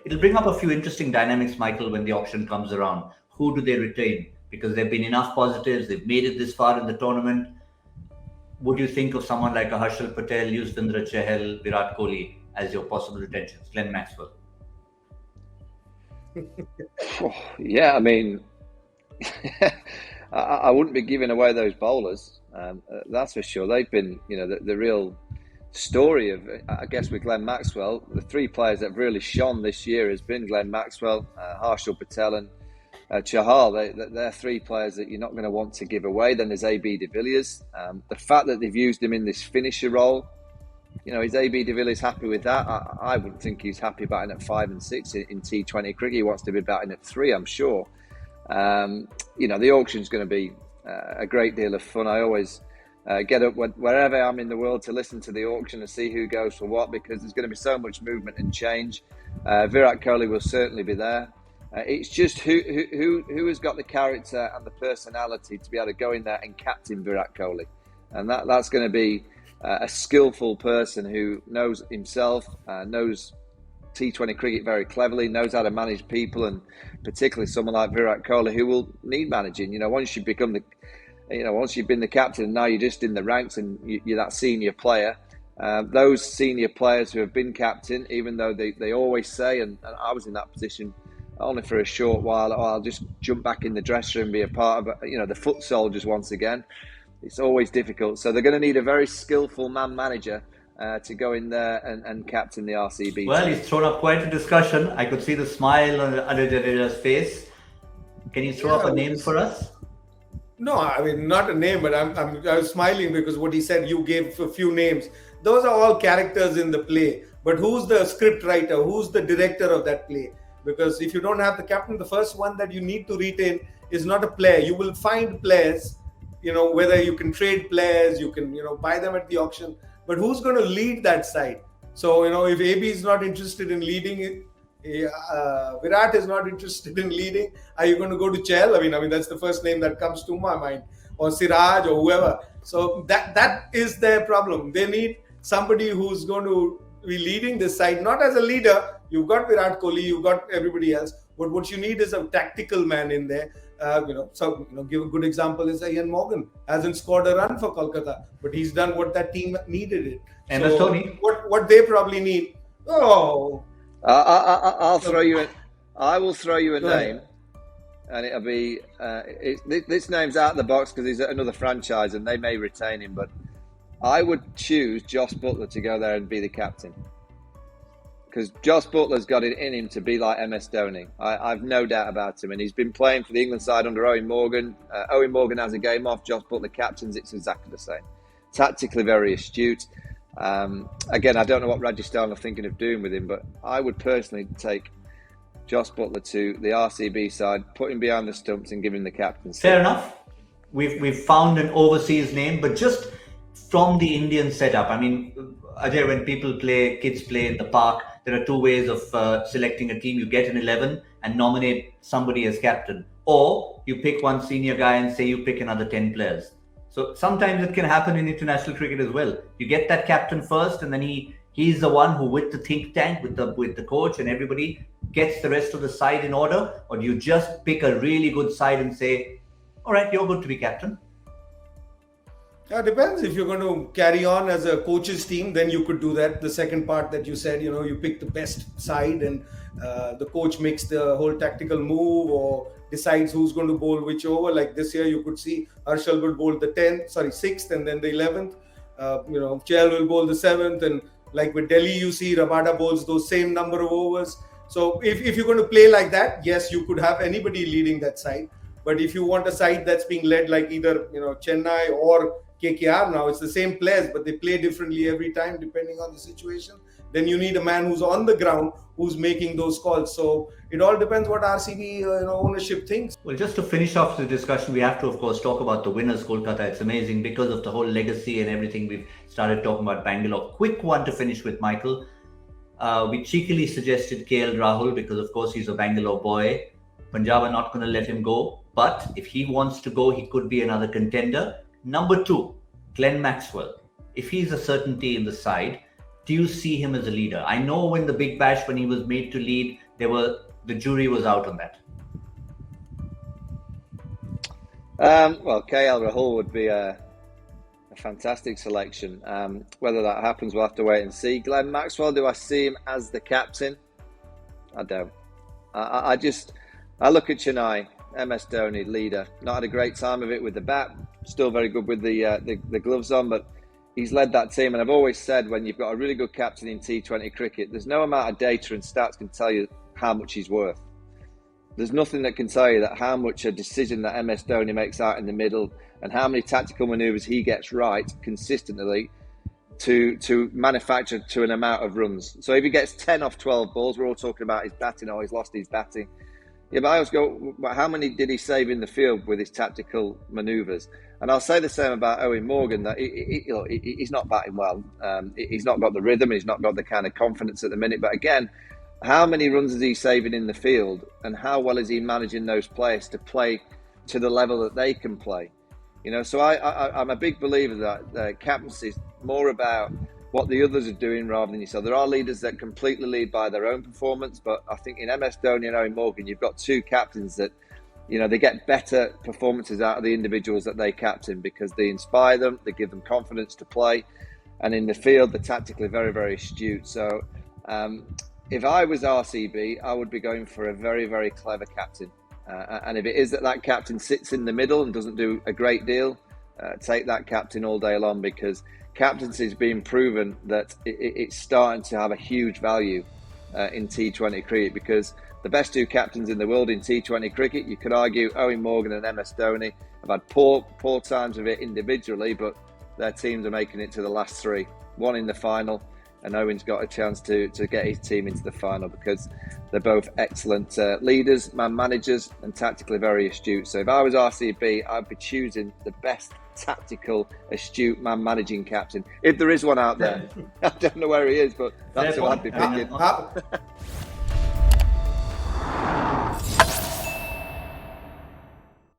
it'll bring up a few interesting dynamics, Michael, when the auction comes around. Who do they retain? Because there have been enough positives. They've made it this far in the tournament. Would you think of someone like a Harshal Patel, Yuzvendra Chahal, Virat Kohli as your possible retentions? Glenn Maxwell. Yeah, I mean, I wouldn't be giving away those bowlers. That's for sure. They've been, the real story of, I guess, with Glenn Maxwell. The three players that have really shone this year has been Glenn Maxwell, Harshal Patel, and Chahal. They're three players that you're not going to want to give away. Then there's AB de Villiers. The fact that they've used him in this finisher role, is AB de Villiers happy with that? I wouldn't think he's happy batting at 5 and 6 in T20 cricket. He wants to be batting at 3, I'm sure. The auction's going to be a great deal of fun. I always get up wherever I'm in the world to listen to the auction and see who goes for what, because there's going to be so much movement and change. Virat Kohli will certainly be there. It's just who has got the character and the personality to be able to go in there and captain Virat Kohli, and that's going to be a skillful person who knows himself, knows T20 cricket very cleverly, knows how to manage people, and particularly someone like Virat Kohli who will need managing. Once you become once you've been the captain and now you're just in the ranks and you're that senior player, those senior players who have been captain, even though they always say, and I was in that position only for a short while, I'll just jump back in the dressing room and be a part of the foot soldiers once again. It's always difficult. So they're going to need a very skillful man manager to go in there and captain the RCB. Well, he's thrown up quite a discussion. I could see the smile on Adil Jadeja's face. Can you throw up a name for us? No, I mean, not a name, but I was smiling because what he said, you gave a few names. Those are all characters in the play. But who's the script writer? Who's the director of that play? Because if you don't have the captain, the first one that you need to retain is not a player. You will find players, whether you can trade players, you can, buy them at the auction. But who's going to lead that side? So, if AB is not interested in leading it, Virat is not interested in leading, are you going to go to Chahal? I mean, that's the first name that comes to my mind, or Siraj or whoever. So that is their problem. They need somebody who's going to be leading this side, not as a leader. You've got Virat Kohli, you've got everybody else, but what you need is a tactical man in there. Give a good example is Ian Morgan. Hasn't scored a run for Kolkata, but he's done what that team needed it. MS Dhoni. What they probably need. I'll throw you I will throw you a name, and it'll be this name's out of the box because he's at another franchise and they may retain him, but I would choose Jos Buttler to go there and be the captain, because Jos Butler's got it in him to be like MS Dhoni. I've no doubt about him, and he's been playing for the England side under Owen Morgan. Owen Morgan has a game off, Jos Butler captains, it's exactly the same. Tactically very astute. Again, I don't know what Rajasthan are thinking of doing with him, but I would personally take Jos Buttler to the RCB side, put him behind the stumps and give him the captaincy. Fair enough. We've found an overseas name, but just from the Indian setup, I mean, Ajay, when kids play in the park, there are two ways of selecting a team. You get an 11 and nominate somebody as captain, or you pick one senior guy and say you pick another 10 players. So sometimes it can happen in international cricket as well. You get that captain first, and then he's the one who, with the think tank, with the coach and everybody, gets the rest of the side in order. Or do you just pick a really good side and say, all right, you're good to be captain? Yeah, it depends. If you're going to carry on as a coach's team, then you could do that. The second part that you said, you pick the best side and the coach makes the whole tactical move or decides who's going to bowl which over. Like this year, you could see Harshal would bowl the 6th and then the 11th. Chahal will bowl the 7th. And like with Delhi, you see Rabada bowls those same number of overs. So if you're going to play like that, yes, you could have anybody leading that side. But if you want a side that's being led like either Chennai or KKR now, it's the same players, but they play differently every time depending on the situation. Then you need a man who's on the ground, who's making those calls. So it all depends what RCB ownership thinks. Well, just to finish off the discussion, we have to, of course, talk about the winners, Kolkata. It's amazing because of the whole legacy and everything. We've started talking about Bangalore. Quick one to finish with, Michael. We cheekily suggested KL Rahul because, of course, he's a Bangalore boy. Punjab are not going to let him go. But if he wants to go, he could be another contender. Number 2, Glenn Maxwell. If he's a certainty in the side, do you see him as a leader? I know when the Big Bash, when he was made to lead, the jury was out on that. Well, KL Rahul would be a fantastic selection. Whether that happens, we'll have to wait and see. Glenn Maxwell, do I see him as the captain? I don't. I look at Chennai, MS Dhoni, leader. Not had a great time of it with the bat. Still very good with the gloves on, but he's led that team. And I've always said, when you've got a really good captain in T20 cricket, there's no amount of data and stats can tell you how much he's worth. There's nothing that can tell you that how much a decision that MS Dhoni makes out in the middle and how many tactical manoeuvres he gets right consistently to manufacture to an amount of runs. So if he gets 10 off 12 balls, we're all talking about his batting, he's lost his batting. Yeah, but I always go, how many did he save in the field with his tactical manoeuvres? And I'll say the same about Eoin Morgan, that he's not batting well. He's not got the rhythm, he's not got the kind of confidence at the minute. But again, how many runs is he saving in the field, and how well is he managing those players to play to the level that they can play? So I'm a big believer that captaincy is more about what the others are doing rather than yourself. There are leaders that completely lead by their own performance, but I think in MS Dhoni and Eoin Morgan, you've got two captains that, they get better performances out of the individuals that they captain because they inspire them, they give them confidence to play, and in the field, they're tactically very, very astute. So if I was RCB, I would be going for a very, very clever captain. And if it is that captain sits in the middle and doesn't do a great deal, take that captain all day long, because captaincy has been proven that it's starting to have a huge value in T20 cricket, because the best two captains in the world in T20 cricket, you could argue Eoin Morgan and MS Dhoni, have had poor times of it individually, but their teams are making it to the last three. One in the final, and Owen's got a chance to get his team into the final because they're both excellent leaders, man managers, and tactically very astute. So if I was RCB, I'd be choosing the best tactical, astute man managing captain. If there is one out there, I don't know where he is, but that's who I'd be picking.